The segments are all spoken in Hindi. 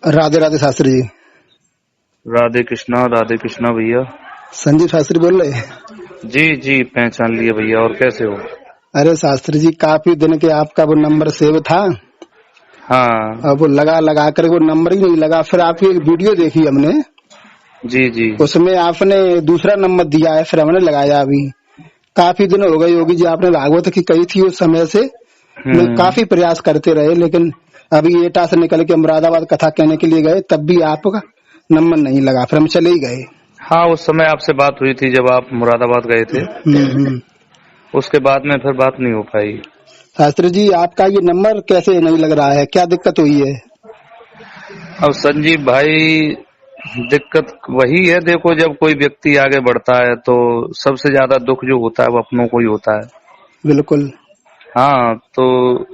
राधे राधे शास्त्री जी। राधे कृष्णा भैया। संजीव शास्त्री बोल रहे हैं? जी जी, पहचान लिए भैया। और कैसे हो? अरे शास्त्री जी, काफी दिन के आपका वो नंबर सेव था। हाँ अब वो लगा लगा कर वो नंबर ही नहीं लगा। फिर आपकी एक वीडियो देखी हमने, जी जी। उसमें आपने दूसरा नंबर दिया है, फिर हमने लगाया। अभी काफी दिन हो गए योगी जी, आपने भागवत की कही थी उस समय से मैं काफी प्रयास करते रहे, लेकिन अभी एटा से निकल के मुरादाबाद कथा कहने के लिए गए, तब भी आपका नंबर नहीं लगा, फिर हम चले ही गए। हाँ, उस समय आपसे बात हुई थी जब आप मुरादाबाद गए थे। उसके बाद में फिर बात नहीं हो पाई। शास्त्री जी, आपका ये नंबर कैसे नहीं लग रहा है, क्या दिक्कत हुई है? अब संजीव भाई, दिक्कत वही है। देखो, जब कोई व्यक्ति आगे बढ़ता है तो सबसे ज्यादा दुख जो होता है वो अपनों को ही होता है। बिल्कुल। हाँ, तो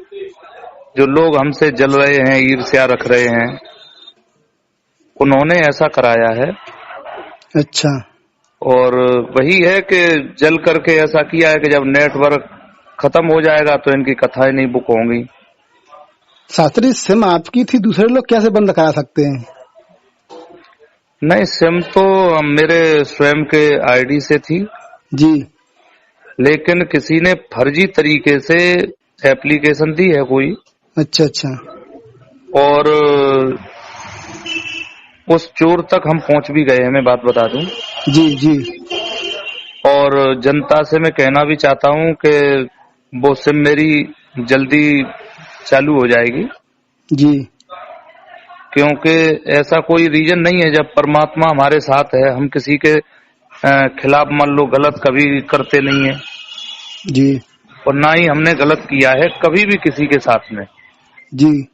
जो लोग हमसे जल रहे हैं, ईर्ष्या रख रहे हैं, उन्होंने ऐसा कराया है। अच्छा। और वही है कि जल करके ऐसा किया है कि जब नेटवर्क खत्म हो जाएगा तो इनकी कथाएं नहीं बुक होंगी। शास्त्री, सिम आपकी थी, दूसरे लोग कैसे बंद करा सकते हैं? नहीं, सिम तो मेरे स्वयं के आईडी से थी जी। लेकिन किसी ने फर्जी तरीके से एप्लीकेशन दी है कोई। अच्छा अच्छा। और उस चोर तक हम पहुंच भी गए हैं, मैं बात बता दूं। जी जी। और जनता से मैं कहना भी चाहता हूं कि वो सिम मेरी जल्दी चालू हो जाएगी, जी। क्योंकि ऐसा कोई रीजन नहीं है। जब परमात्मा हमारे साथ है, हम किसी के खिलाफ मान लो गलत कभी करते नहीं है, जी और ना ही हमने गलत किया है कभी भी किसी के साथ में। जी।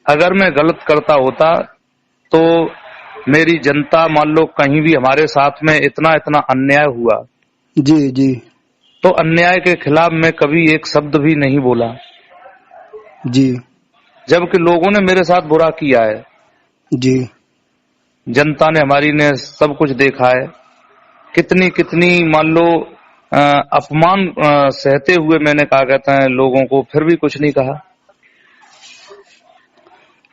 अगर मैं गलत करता होता तो मेरी जनता मान लो कहीं भी हमारे साथ में इतना इतना अन्याय हुआ जी जी। तो अन्याय के खिलाफ मैं कभी एक शब्द भी नहीं बोला, जी। जबकि लोगों ने मेरे साथ बुरा किया है। जी। जनता ने हमारी ने सब कुछ देखा है। कितनी कितनी मान लो अपमान सहते हुए मैंने कहा कहते हैं लोगों को, फिर भी कुछ नहीं कहा।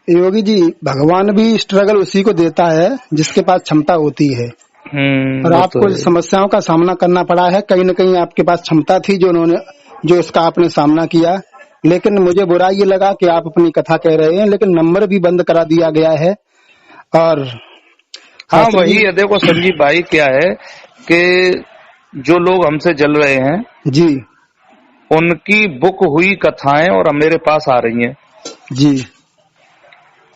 योगी जी, भगवान भी स्ट्रगल उसी को देता है जिसके पास क्षमता होती है। और आपको तो समस्याओं का सामना करना पड़ा है। कहीं न कहीं आपके पास क्षमता थी जो इसका आपने सामना किया। लेकिन मुझे बुरा ये लगा कि आप अपनी कथा कह रहे हैं, लेकिन नंबर भी बंद करा दिया गया है। और हाँ, वही है। देखो संजीव भाई, क्या है कि जो लोग हमसे जल रहे हैं जी उनकी बुक हुई कथाएं और मेरे पास आ रही हैं। जी।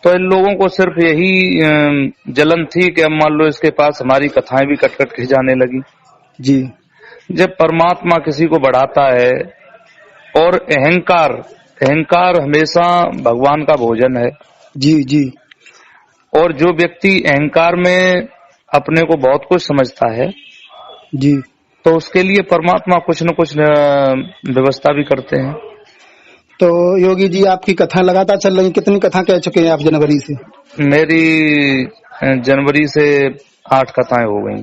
तो इन लोगों को सिर्फ यही जलन थी कि अब मान लो इसके पास हमारी कथाएं भी कट कट के जाने लगी। जी। जब परमात्मा किसी को बढ़ाता है, और अहंकार हमेशा भगवान का भोजन है। जी जी। और जो व्यक्ति अहंकार में अपने को बहुत कुछ समझता है जी। तो उसके लिए परमात्मा कुछ न कुछ व्यवस्था भी करते हैं। तो योगी जी, आपकी कथा लगातार चल रही, कितनी कथा कह चुके हैं आप जनवरी से? मेरी जनवरी से 8 कथाएं हो गई।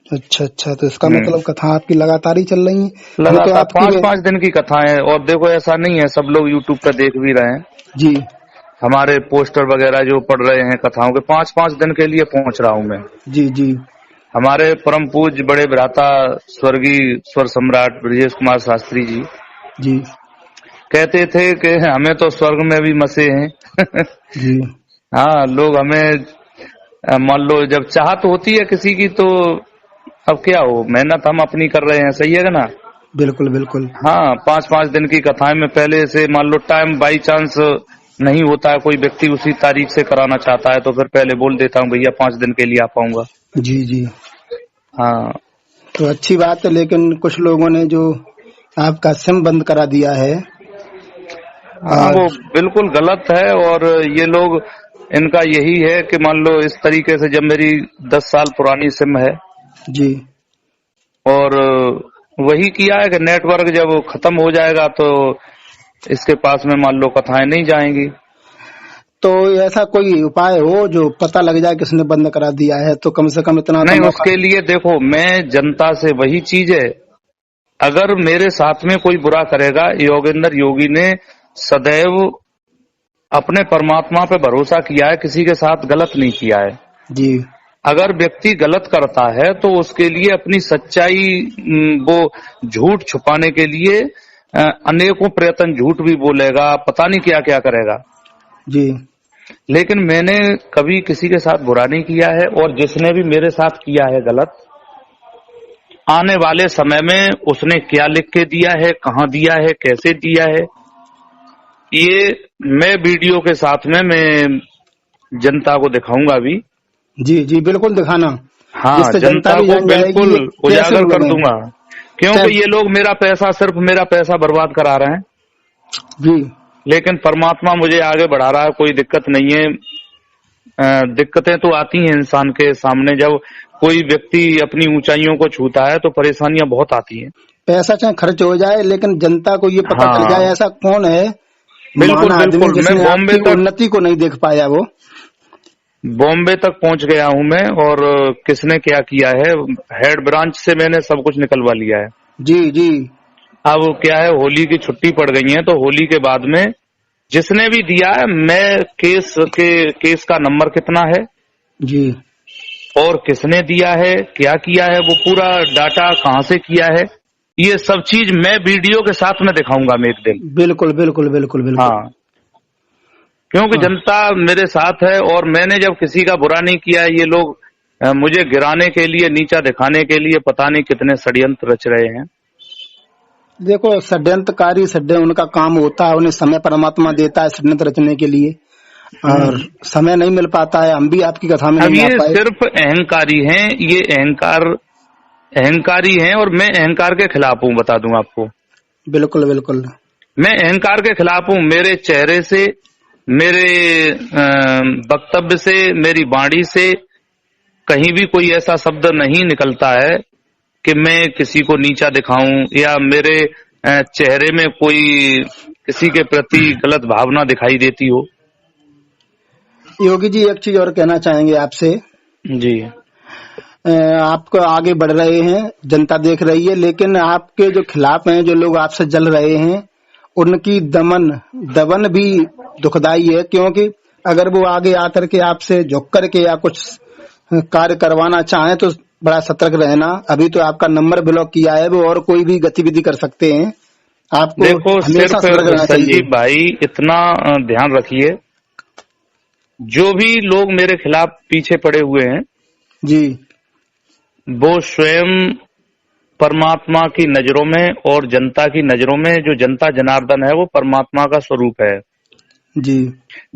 अच्छा अच्छा, तो इसका मतलब कथा आपकी लगातार ही चल रही है। लगातार 5-5 दिन की कथाएं। और देखो, ऐसा नहीं है, सब लोग यूट्यूब पर देख भी रहे हैं। जी। हमारे पोस्टर वगैरह जो पढ़ रहे हैं कथाओं के, 5-5 दिन के लिए पहुंच रहा हूं मैं। जी जी। हमारे परम पूज्य बड़े भ्राता स्वर्गीय स्वर सम्राट ब्रजेश कुमार शास्त्री जी जी कहते थे कि हमें तो स्वर्ग में भी मसे हैं। जी। हाँ, लोग हमें मान लो जब चाहत होती है किसी की तो अब क्या हो, मेहनत हम अपनी कर रहे हैं, सही है ना? बिल्कुल बिल्कुल। हाँ, 5-5 दिन की कथाएं में पहले से मान लो टाइम बाई चांस नहीं होता है, कोई व्यक्ति उसी तारीख से कराना चाहता है तो फिर पहले बोल देता हूँ भैया 5 दिन के लिए आ पाऊंगा। जी जी। हाँ, तो अच्छी बात है, लेकिन कुछ लोगों ने जो आपका सिम बंद करा दिया है। हाँ, वो बिल्कुल गलत है। और ये लोग, इनका यही है कि मान लो इस तरीके से, जब मेरी 10 साल पुरानी सिम है जी। और वही किया है कि नेटवर्क जब खत्म हो जाएगा तो इसके पास में मान लो कथाएं नहीं जाएंगी। तो ऐसा कोई उपाय हो जो पता लग जाए किसने बंद करा दिया है, तो कम से कम इतना नहीं, उसके लिए देखो, मैं जनता से वही चीज है, अगर मेरे साथ में कोई बुरा करेगा, योगेंद्र योगी ने सदैव अपने परमात्मा पे भरोसा किया है, किसी के साथ गलत नहीं किया है। जी। अगर व्यक्ति गलत करता है तो उसके लिए अपनी सच्चाई वो झूठ छुपाने के लिए अनेकों प्रयत्न झूठ भी बोलेगा, पता नहीं क्या क्या करेगा। जी। लेकिन मैंने कभी किसी के साथ बुरा नहीं किया है, और जिसने भी मेरे साथ किया है गलत, आने वाले समय में उसने क्या लिख के दिया है, कहाँ दिया है, कैसे दिया है, ये मैं वीडियो के साथ में मैं जनता को दिखाऊंगा भी। जी जी बिल्कुल दिखाना। हाँ, जनता को बिल्कुल उजागर कर दूंगा, क्योंकि ये लोग मेरा पैसा, सिर्फ मेरा पैसा बर्बाद करा रहे हैं। जी। लेकिन परमात्मा मुझे आगे बढ़ा रहा है, कोई दिक्कत नहीं है। दिक्कतें तो आती हैं इंसान के सामने, जब कोई व्यक्ति अपनी ऊंचाइयों को छूता है तो परेशानियां बहुत आती हैं। पैसा चाहे खर्च हो जाए, लेकिन जनता को ये पता चल जाए ऐसा कौन है बिल्कुल बिल्कुल। मैं बॉम्बे तक उन्नति को नहीं देख पाया, वो बॉम्बे तक पहुंच गया हूं मैं, और किसने क्या किया है, हेड ब्रांच से मैंने सब कुछ निकलवा लिया है। जी जी। अब क्या है, होली की छुट्टी पड़ गई है, तो होली के बाद में जिसने भी दिया है, मैं केस का नंबर कितना है जी, और किसने दिया है, क्या किया है, वो पूरा डाटा कहाँ से किया है, ये सब चीज मैं वीडियो के साथ में दिखाऊंगा मैं एक दिन। बिल्कुल बिल्कुल बिल्कुल बिल्कुल। हाँ, क्योंकि जनता मेरे साथ है, और मैंने जब किसी का बुरा नहीं किया है, ये लोग मुझे गिराने के लिए, नीचा दिखाने के लिए पता नहीं कितने षड्यंत्र रच रहे हैं। देखो, षड्यंत्रकारी उनका काम होता है, उन्हें समय परमात्मा देता है षड्यंत्र रचने के लिए, और समय नहीं मिल पाता है। हम भी आपकी कथा में नहीं आ पाए। सिर्फ अहंकारी हैं, ये अहंकारी हैं, और मैं अहंकार के खिलाफ हूँ, बता दूं आपको। बिल्कुल बिल्कुल, मैं अहंकार के खिलाफ हूँ। मेरे चेहरे से, मेरे वक्तव्य से, मेरी वाणी से कहीं भी कोई ऐसा शब्द नहीं निकलता है कि मैं किसी को नीचा दिखाऊं, या मेरे चेहरे में कोई किसी के प्रति गलत भावना दिखाई देती हो। योगी जी, एक चीज और कहना चाहेंगे आपसे। जी। आप आगे बढ़ रहे हैं, जनता देख रही है, लेकिन आपके जो खिलाफ हैं, जो लोग आपसे जल रहे हैं, उनकी दमन भी दुखदाई है, क्योंकि अगर वो आगे आकर के आपसे झुक करके या कुछ कार्य करवाना चाहें तो बड़ा सतर्क रहना। अभी तो आपका नंबर ब्लॉक किया है वो, और कोई भी गतिविधि कर सकते हैं। आपको देखो, सिर्फ संजीव भाई इतना ध्यान रखिए, जो भी लोग मेरे खिलाफ पीछे पड़े हुए हैं जी, वो स्वयं परमात्मा की नजरों में और जनता की नजरों में, जो जनता जनार्दन है वो परमात्मा का स्वरूप है जी।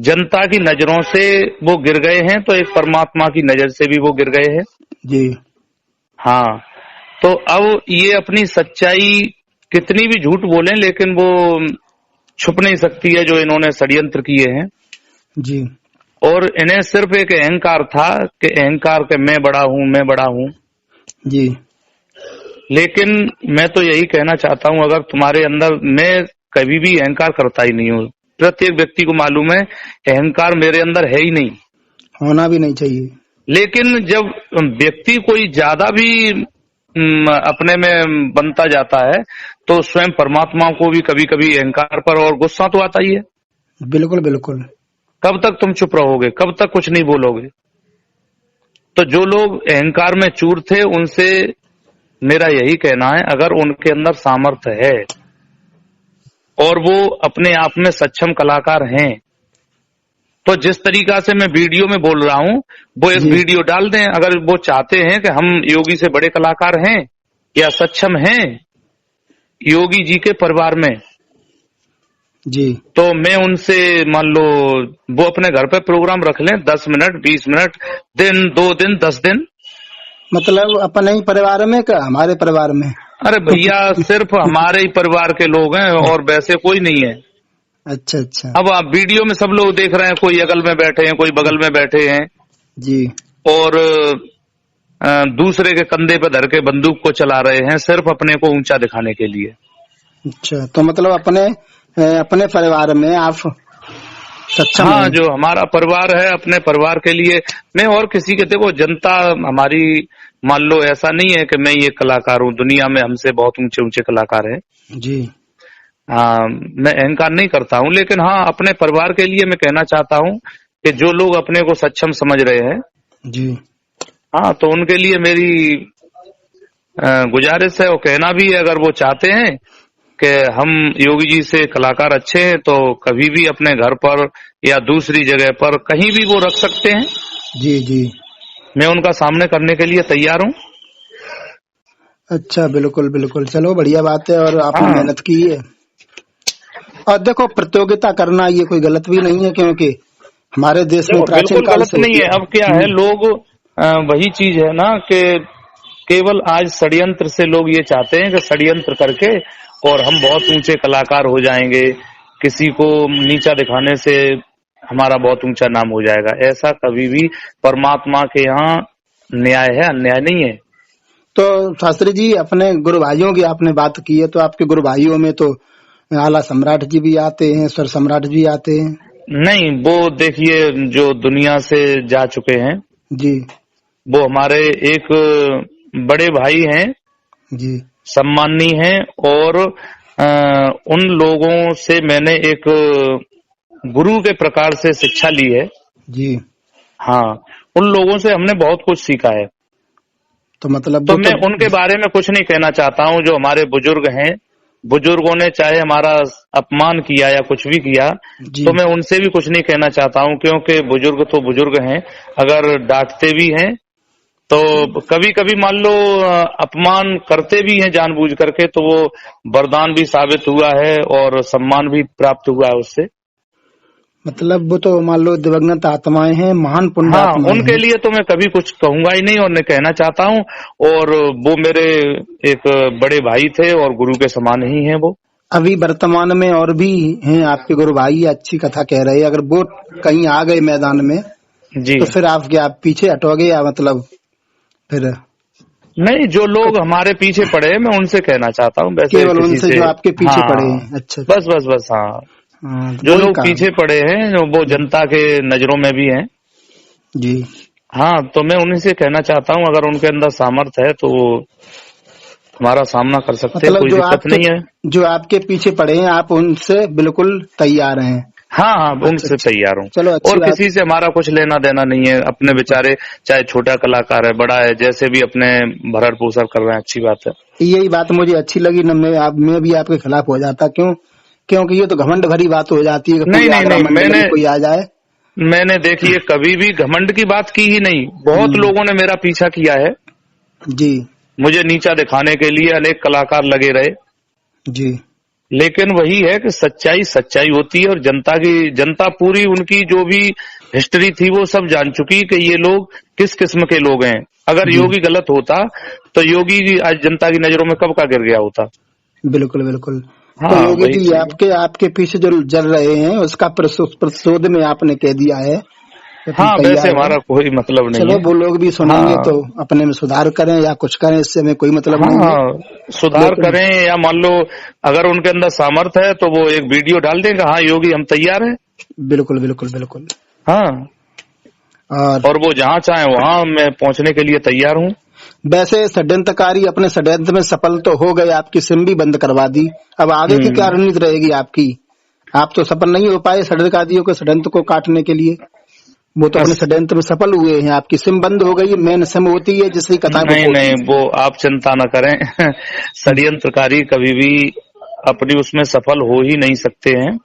जनता की नजरों से वो गिर गए हैं, तो एक परमात्मा की नजर से भी वो गिर गए हैं जी। हाँ, तो अब ये अपनी सच्चाई कितनी भी झूठ बोलें, लेकिन वो छुप नहीं सकती है जो इन्होंने षड्यंत्र किए हैं जी। और इन्हें सिर्फ एक अहंकार था कि अहंकार के मैं बड़ा हूं जी। लेकिन मैं तो यही कहना चाहता हूं, अगर तुम्हारे अंदर, मैं कभी भी अहंकार करता ही नहीं हूं, प्रत्येक व्यक्ति को मालूम है अहंकार मेरे अंदर है ही नहीं, होना भी नहीं चाहिए। लेकिन जब व्यक्ति कोई ज्यादा भी अपने में बनता जाता है तो स्वयं परमात्मा को भी कभी कभी अहंकार पर और गुस्सा तो आता ही है। बिल्कुल बिल्कुल। कब तक तुम चुप रहोगे, कब तक कुछ नहीं बोलोगे? तो जो लोग अहंकार में चूर थे, उनसे मेरा यही कहना है, अगर उनके अंदर सामर्थ्य है और वो अपने आप में सक्षम कलाकार हैं, तो जिस तरीका से मैं वीडियो में बोल रहा हूं वो एक वीडियो डाल दें। अगर वो चाहते हैं कि हम योगी से बड़े कलाकार हैं या सक्षम हैं योगी जी के परिवार में जी, तो मैं उनसे, मान लो वो अपने घर पे प्रोग्राम रख लें, 10 मिनट 20 मिनट, दिन 2 दिन 10 दिन। मतलब अपने ही परिवार में क्या हमारे परिवार में? अरे भैया सिर्फ हमारे ही परिवार के लोग हैं और वैसे कोई नहीं है। अच्छा अच्छा। अब आप वीडियो में सब लोग देख रहे हैं, कोई अगल में बैठे हैं, कोई बगल में बैठे हैं जी, और दूसरे के कंधे पे धर के बंदूक को चला रहे हैं सिर्फ अपने को ऊंचा दिखाने के लिए। अच्छा, तो मतलब अपने परिवार में आप सक्षम? हाँ, जो हमारा परिवार है, अपने परिवार के लिए मैं और किसी के, देखो जनता हमारी, मान लो ऐसा नहीं है कि मैं ये कलाकार हूँ, दुनिया में हमसे बहुत ऊंचे ऊंचे कलाकार हैं जी, हाँ, मैं अहंकार नहीं करता हूँ, लेकिन हाँ अपने परिवार के लिए मैं कहना चाहता हूँ कि जो लोग अपने को सक्षम समझ रहे हैं, जी हाँ, तो उनके लिए मेरी गुजारिश है और कहना भी है, अगर वो चाहते हैं कि हम योगी जी से कलाकार अच्छे हैं तो कभी भी अपने घर पर या दूसरी जगह पर कहीं भी वो रख सकते हैं। जी जी। मैं उनका सामने करने के लिए तैयार हूँ। अच्छा, बिल्कुल बिल्कुल, चलो बढ़िया बात है, और आपने हाँ, मेहनत की है। और देखो, प्रतियोगिता करना ये कोई गलत भी नहीं है, क्योंकि हमारे देश में देखो प्राचीन बिल्कुल काल गलत से नहीं होती है। है। अब क्या है, लोग वही चीज है ना कि केवल आज षड्यंत्र से लोग ये चाहते हैं कि षड्यंत्र करके और हम बहुत ऊंचे कलाकार हो जाएंगे, किसी को नीचा दिखाने से हमारा बहुत ऊंचा नाम हो जाएगा। ऐसा कभी भी परमात्मा के यहाँ न्याय है, अन्याय नहीं है। तो शास्त्री जी, अपने गुरु भाइयों की आपने बात की है, तो आपके गुरु भाइयों में तो आला सम्राट जी भी आते हैं, स्वर सम्राट भी आते हैं। नहीं, वो देखिए जो दुनिया से जा चुके हैं, जी वो हमारे एक बड़े भाई हैं, जी सम्माननीय हैं, और उन लोगों से मैंने एक गुरु के प्रकार से शिक्षा ली है। जी। हाँ, उन लोगों से हमने बहुत कुछ सीखा है। तो मतलब तो वो तो मैं उनके बारे में कुछ नहीं कहना चाहता हूँ। जो हमारे बुजुर्ग हैं, बुजुर्गों ने चाहे हमारा अपमान किया या कुछ भी किया, जी तो मैं उनसे भी कुछ नहीं कहना चाहता हूँ, क्योंकि बुजुर्ग तो बुजुर्ग हैं। अगर डांटते भी हैं तो कभी कभी मान लो अपमान करते भी हैं जानबूझ करके, तो वो वरदान भी साबित हुआ है और सम्मान भी प्राप्त हुआ है उससे। मतलब वो तो मान लो दिवंगत आत्माएं हैं, महान पुण्य हाँ, आत्माएं उनके हैं। लिए तो मैं कभी कुछ कहूंगा ही नहीं और न कहना चाहता हूँ। और वो मेरे एक बड़े भाई थे और गुरु के समान ही हैं वो। अभी वर्तमान में और भी हैं आपके गुरु भाई, अच्छी कथा कह रहे हैं। अगर वो कहीं आ गए मैदान में, जी तो फिर आप पीछे हटोगे, या मतलब फिर नहीं, जो लोग हमारे पीछे पड़े हैं मैं उनसे कहना चाहता हूँ, वैसे केवल किसी उनसे से। जो आपके पीछे पड़े हाँ, हैं? अच्छा अच्छा। बस बस बस, हाँ, हाँ, तो जो वही लोग कहा। पीछे पड़े हैं वो जनता के नजरों में भी हैं। जी। हाँ, तो मैं उन्हीं से कहना चाहता हूँ, अगर उनके अंदर सामर्थ्य है तो वो हमारा सामना कर सकते हैं, मतलब कोई दिक्कत नहीं है। जो आपके पीछे पड़े हैं, आप उनसे बिल्कुल तैयार हैं? हाँ हाँ, अच्छा उनसे अच्छा, तैयार हूँ। चलो अच्छी और बात। किसी से हमारा कुछ लेना देना नहीं है। अपने बेचारे, चाहे छोटा कलाकार है बड़ा है, जैसे भी अपने भरण पोषण कर रहे हैं, अच्छी बात है। यही बात मुझे अच्छी लगी न, मैं भी आपके खिलाफ हो जाता। क्यों? क्योंकि ये तो घमंड भरी बात हो जाती है कि नहीं पूरी नहीं आगरा नहीं, मंडल में कोई आ जाए। मैंने देखिए कभी भी घमंड की बात की ही नहीं। बहुत लोगों ने मेरा पीछा किया है, जी मुझे नीचा दिखाने के लिए अनेक कलाकार लगे रहे, जी लेकिन वही है कि सच्चाई सच्चाई होती है। और जनता पूरी उनकी जो भी हिस्ट्री थी वो सब जान चुकी कि ये लोग किस किस्म के लोग हैं। अगर जी, योगी गलत होता तो योगी आज जनता की नजरों में कब का गिर गया होता। बिल्कुल बिल्कुल। तो हाँ, योगी वही जी, चीज है। आपके पीछे जो जल रहे हैं, उसका प्रतिशोध में आपने कह दिया है कि तुम हाँ, वैसे तैयार हो। हमारा कोई मतलब नहीं चलो, है। वो लोग भी सुनेंगे हाँ तो अपने में सुधार करें या कुछ करें, इससे हमें कोई मतलब नहीं है। हाँ, सुधार लेकिन करें या मान लो अगर उनके अंदर सामर्थ्य है तो वो एक वीडियो डाल देंगे, हाँ योगी हम तैयार हैं। बिल्कुल बिल्कुल बिल्कुल। हाँ, और और वो जहाँ चाहे वहाँ मैं पहुँचने के लिए तैयार हूँ। वैसे षड्यंत्रकारी अपने षड्यंत्र में सफल तो हो गए, आपकी सिम भी बंद करवा दी। अब आगे की क्या रणनीति रहेगी आपकी? आप तो सफल नहीं हो पाए षड्यंत्रकारियों के षड्यंत्र को काटने के लिए। वो तो अपने बस, षड्यंत्र में सफल हुए हैं, आपकी सिम बंद हो गई। मेन सिम होती है जिसकी कथा को नहीं नहीं, खोलती वो आप चिंता न करें। है। षड्यंत्रकारी कभी भी अपनी उसमें सफल हो ही नहीं सकते हैं,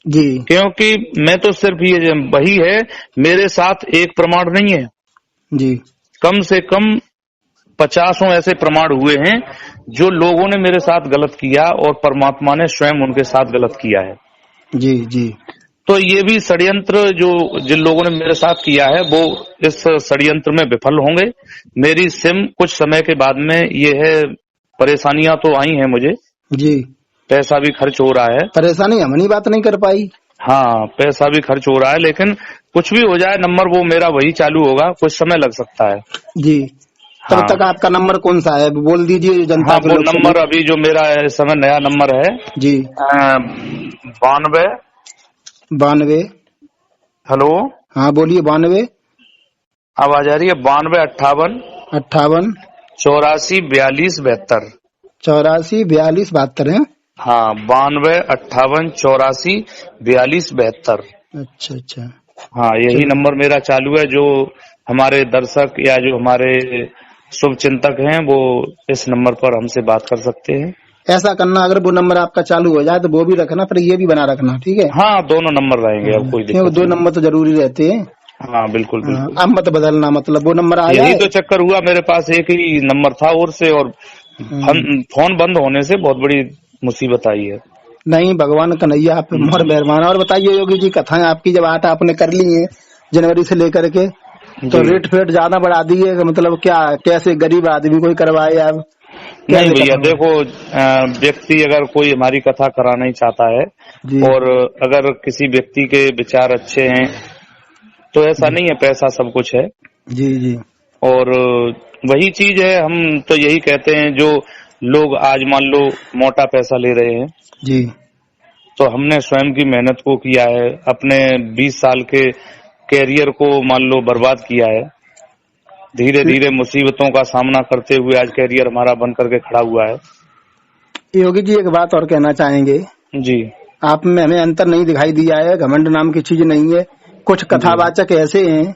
जी क्योंकि मैं तो सिर्फ ये वही है, मेरे साथ एक प्रमाण नहीं है, जी कम से कम 50 ऐसे प्रमाण हुए हैं जो लोगों ने मेरे साथ गलत किया और परमात्मा ने स्वयं उनके साथ गलत किया है। जी जी तो ये भी षड्यंत्र जो जिन लोगों ने मेरे साथ किया है वो इस षड्यंत्र में विफल होंगे। मेरी सिम कुछ समय के बाद में ये है, परेशानियां तो आई हैं मुझे, जी। पैसा भी खर्च हो रहा है। परेशानी हमनी बात नहीं कर पाई। हाँ, पैसा भी खर्च हो रहा है, लेकिन कुछ भी हो जाए नंबर वो मेरा वही चालू होगा, कुछ समय लग सकता है। जी। तब हाँ तक आपका नंबर कौन सा है, बोल दीजिए जनता हाँ, के वो लोग सुने। नंबर अभी जो मेरा इस समय नया नंबर है जी। 92। 92। हेलो, हाँ बोलिए। 92। आवाज आ रही है? 92 58 58 84 42 72। 84 42 72 है। हाँ, 92 58 84 42 72। अच्छा अच्छा। हाँ, यही चलो नंबर मेरा चालू है। जो हमारे दर्शक या जो हमारे शुभ चिंतक हैं वो इस नंबर पर हमसे बात कर सकते हैं। ऐसा करना, अगर वो नंबर आपका चालू हो जाए तो वो भी रखना, पर ये भी बना रखना, ठीक है। हाँ, दोनों नंबर रहेंगे, अब कोई क्योंकि दिक्कत दो नहीं। नंबर तो जरूरी रहते हैं। हाँ, बिल्कुल बिल्कुल। अब मत बदलना, मतलब वो नंबर आ यही जाए। तो चक्कर हुआ, मेरे पास एक ही नंबर था और से, और हम्म, फोन बंद होने से बहुत बड़ी मुसीबत आई है। नहीं, भगवान कन्हैया आप पे मोहर मेहरबान। और बताइए योगी जी, कथाएं आपकी जब 8 आपने कर ली है जनवरी से लेकर के, तो जी रेट फेट ज्यादा बढ़ा दी है, मतलब क्या कैसे गरीब आदमी कोई करवाए आप, नहीं कैसे भैया, कथा हो? देखो व्यक्ति अगर कोई हमारी कथा कराना ही चाहता है, जी और अगर किसी व्यक्ति के विचार अच्छे हैं, तो ऐसा जी नहीं है पैसा सब कुछ है। जी जी और वही चीज है, हम तो यही कहते हैं, जो लोग आज मान लो मोटा पैसा ले रहे हैं, जी तो हमने स्वयं की मेहनत को किया है, अपने 20 साल के कैरियर को मान लो बर्बाद किया है। धीरे धीरे मुसीबतों का सामना करते हुए आज कैरियर हमारा बन करके खड़ा हुआ है। योगी जी, एक बात और कहना चाहेंगे। जी आप में हमें अंतर नहीं दिखाई दिया है, घमंड नाम की चीज नहीं है। कुछ जी। कथावाचक ऐसे हैं,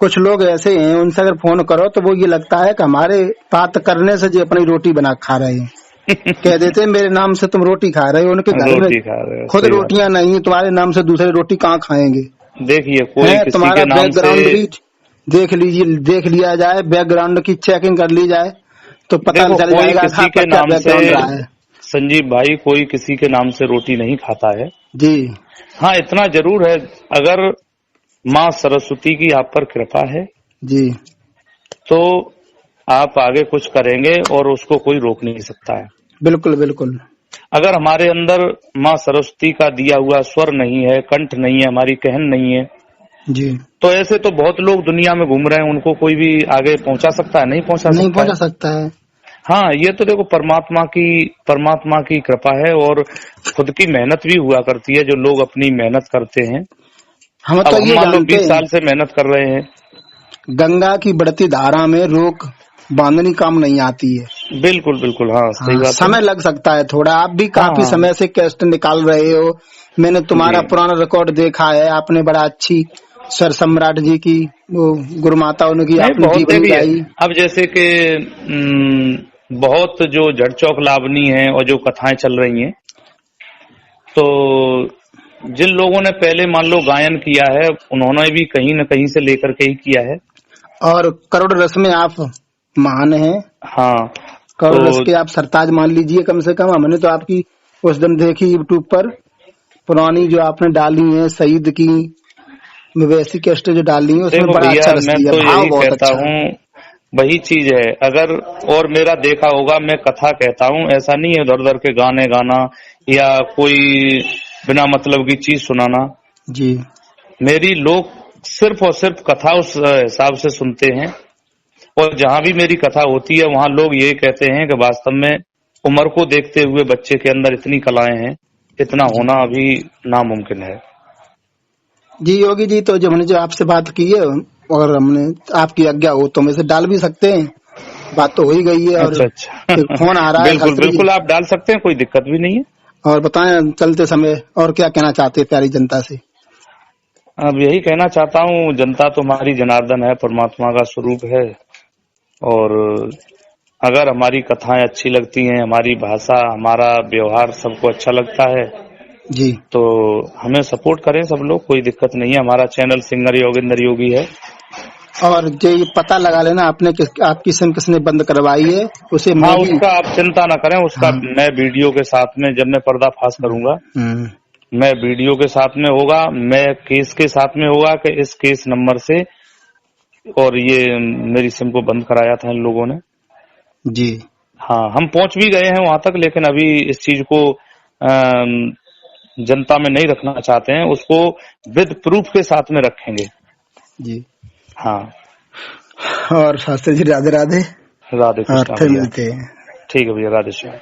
कुछ लोग ऐसे हैं, उनसे अगर फोन करो तो वो ये लगता है कि हमारे बात करने से जो अपनी रोटी बना खा रहे हैं, कह देते हैं मेरे नाम से तुम रोटी खा रहे हो। उनके घर में रोटी खा रहे हो, खुद सही बात रोटियां नहीं है, तुम्हारे नाम से दूसरे रोटी कहाँ खाएंगे। है। देखिए, कोई है, किसी तुम्हारा के नाम से, बैकग्राउंड भी देख लिया जाए, बैकग्राउंड की चेकिंग कर ली जाए तो पता देखो चल कोई जाएगा कि किसी आपका के क्या नाम से, बैकग्राउंड रहा है। संजीव भाई, कोई किसी के नाम से रोटी नहीं खाता है। जी हाँ, इतना जरूर है, अगर माँ सरस्वती की आप पर कृपा है जी तो आप आगे कुछ करेंगे और उसको कोई रोक नहीं सकता है। बिल्कुल बिल्कुल। अगर हमारे अंदर माँ सरस्वती का दिया हुआ स्वर नहीं है, कंठ नहीं है, हमारी कहन नहीं है, जी तो ऐसे तो बहुत लोग दुनिया में घूम रहे हैं, उनको कोई भी आगे पहुंचा सकता है? नहीं पहुंचा नहीं सकता पहुंचा है। सकता है। हाँ, ये तो देखो परमात्मा की कृपा है, और खुद की मेहनत भी हुआ करती है, जो लोग अपनी मेहनत करते हैं। हम अब तो हम ये मान लो जानते 20 हैं, साल से मेहनत कर रहे हैं। गंगा की बढ़ती धारा में रोक बांधनी काम नहीं आती है। बिल्कुल बिल्कुल, हाँ सही हाँ, बात है। समय लग सकता है थोड़ा। आप भी हाँ काफी हाँ समय से कष्ट निकाल रहे हो। मैंने जी। तुम्हारा पुराना रिकॉर्ड देखा है, आपने बड़ा अच्छी स्वर सम्राट जी की, वो गुरु माता उनकी नहीं, आपने बहुत जीवनी भी है। गाई। अब जैसे कि बहुत जो जड़ चौक लावनी है और जो कथाएं चल रही हैं, तो जिन लोगों ने पहले मान लो गायन किया है, उन्होंने भी कहीं न कहीं से लेकर के ही किया है। और करोड़ रस में आप महान हैं। हाँ, करोड़ रस तो के आप सरताज मान लीजिए कम से कम। हमने तो आपकी उस दिन देखी यूट्यूब पर, पुरानी जो आपने डाली है शहीद की वैसी कैस्ट जो डाली है, उसमें देखो बड़ा अच्छा भैया, रस मैं दिया, तो भाव यही बहुत कहता अच्छा है। हूँ, वही चीज है। अगर और मेरा देखा होगा, मैं कथा कहता हूँ, ऐसा नहीं है उधर उधर के गाने गाना या कोई बिना मतलब की चीज सुनाना। जी मेरी लोग सिर्फ और सिर्फ कथा उस हिसाब से सुनते हैं, और जहां भी मेरी कथा होती है वहां लोग ये कहते हैं कि वास्तव में उम्र को देखते हुए बच्चे के अंदर इतनी कलाएं हैं, इतना जी होना अभी नामुमकिन है। जी योगी जी, तो जब हमने जो आपसे बात की है, और हमने आपकी आज्ञा हो तो हम इसे डाल भी सकते हैं। बात तो हो ही गई है, और अच्छा अच्छा। एक फोन आ रहा है घर बिल्कुल से भी। बिल्कुल, आप डाल सकते हैं, कोई दिक्कत भी नहीं है। और बताएं चलते समय और क्या कहना चाहते हैं प्यारी जनता से। अब यही कहना चाहता हूँ, जनता तो हमारी जनार्दन है, परमात्मा का स्वरूप है, और अगर हमारी कथाएं अच्छी लगती हैं, हमारी भाषा, हमारा व्यवहार सबको अच्छा लगता है, जी तो हमें सपोर्ट करें सब लोग, कोई दिक्कत नहीं है। हमारा चैनल सिंगर योगेंद्र योगी है। और जो ये पता लगा लेना आपने आपकी सिम किसने बंद करवाई है, उसे हाँ, मैं भी। उसका आप चिंता न करें, उसका हाँ मैं वीडियो के साथ में जब मैं पर्दाफाश करूंगा, हम्म, मैं वीडियो के साथ में होगा, मैं केस के साथ में होगा कि इस केस नंबर से, और ये मेरी सिम को बंद कराया था इन लोगों ने। जी हाँ, हम पहुंच भी गए हैं वहां तक, लेकिन अभी इस चीज को जनता में नहीं रखना चाहते हैं, उसको विद प्रूफ के साथ में रखेंगे। जी। हाँ, और शास्त्री जी राधे राधे। राधे और कृष्णा फिर भैया। मिलते हैं। ठीक है भैया, राधे श्याम।